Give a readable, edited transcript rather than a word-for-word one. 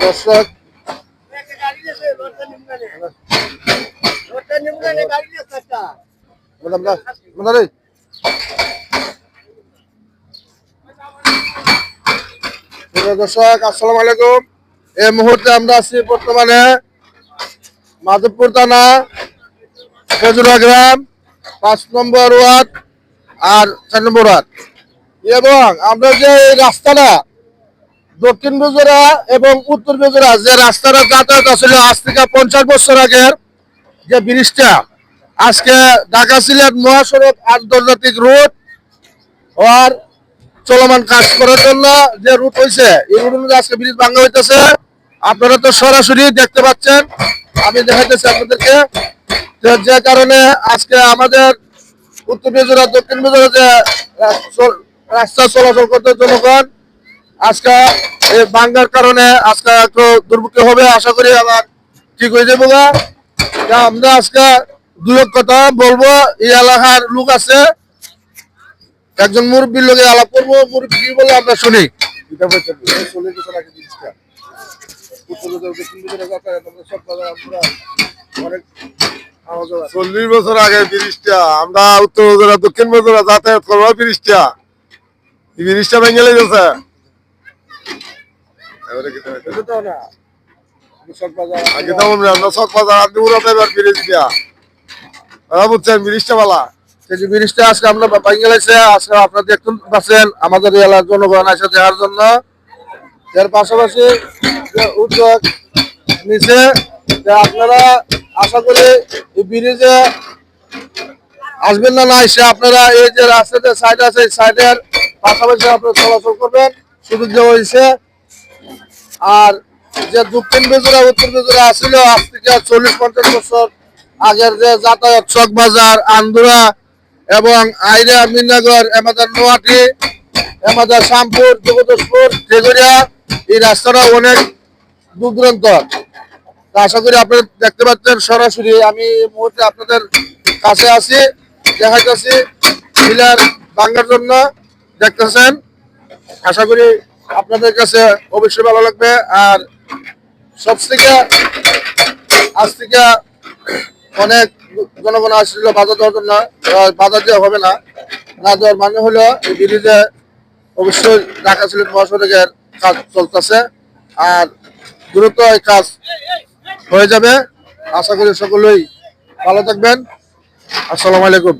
দর্শক দর্শক আসসালামু আলাইকুম। এই মুহূর্তে আমরা আছি বর্তমানে মাধবপুর থানা খেজুরা গ্রাম 5 নম্বর ওয়ার্ড আর 4 নম্বর ওয়ার্ড এবং আমরা যে এই রাস্তাটা দক্ষিণ বেজোরা এবং উত্তর বেজোরা যে রাস্তাটা যাতায়াত ছিল আজ থেকে 50 বছর আগের যে ব্রিজটা আজকে ঢাকা সিলেট মহাসড়ক আন্তর্জাতিক রুট আর চলমান কাজ করার জন্য যে রুট হয়েছে এই রুট অনুযায়ী আজকে ব্রিজ ভাঙা হইতেছে। আপনারা তো সরাসরি দেখতে পাচ্ছেন, আমি দেখাইতেছি আপনাদেরকে। যে কারণে আজকে আমাদের উত্তর বেজোরা দক্ষিণ বেজোরা যে রাস্তা চলাচল করতে জনগণ আজকে এই ভাঙার কারণে আজকে একটু দুর্ভোগ হবে। আশা করি আবার ঠিক হয়ে যাবো। আমরা আজকে দুই কথা বলবো। এই এলাকার লোক আছে, একজন মুরব্বীর লোকে আলাপ করবো। মুরব্বী কি বলে আমরা শুনি। 40 বছর আগে ব্রিজটা আমরা উত্তর বেজোরা দক্ষিণ বেজোরা যাতায়াত করবো ব্রিজটা ভেঙে লেগেছে। আগে তো আমরা চক বাজার আপনি উড়াতে ব্রিজ দিয়া বুঝছেন ব্রিজটা বালা ব্রিজটা আজকে আমরা ভেঙে লাগছে। আজকে আপনারা দেখতে পাচ্ছেন আমাদের এলাকার জনগণ আছে দেখার জন্য। এর পাশাপাশি উদ্যোগ নিচে আপনারা আশা করি এই ব্রিজে আসবেন না এসে আপনারা এই যে রাস্তাতে সাইড আছে সাইডের পাশাপাশি আপনারা চলাচল করবেন, সুযোগ দেওয়া হয়েছে। আর যে দক্ষিণ বেজোরা উত্তর বেজোরা আসছিল আজ থেকে 40-50 বছর আগের যে যাতায়াত চক বাজার আন্দুরা এবং আইরা মিনাগর এমাদার নোয়াটি এমাদার শ্যামপুর জগদীশপুর তেজরিয়া এই রাস্তাটা অনেক দূর দূরান্ত। আশা করি আপনারা দেখতে পাচ্ছেন সরাসরি আমি এই মুহূর্তে আপনাদের কাছে আছি, দেখাইতেছি পিলার ভাঙার জন্য দেখতেছেন। আশা করি আপনাদের কাছে অবশ্যই ভালো লাগবে। আর সব থেকে আজ থেকে অনেক জনগণ আসছিল বাধা দেওয়ার জন্য, বাধা দেওয়া হবে না। না দেওয়ার মানে হলো এই ব্রিজে অবশ্যই ঢাকা সিলেট মহাসড়কের কাজ চলতেছে আর দ্রুত এই কাজ হয়ে যাবে। আশা করি সকলেই ভালো থাকবেন। আসসালামু আলাইকুম।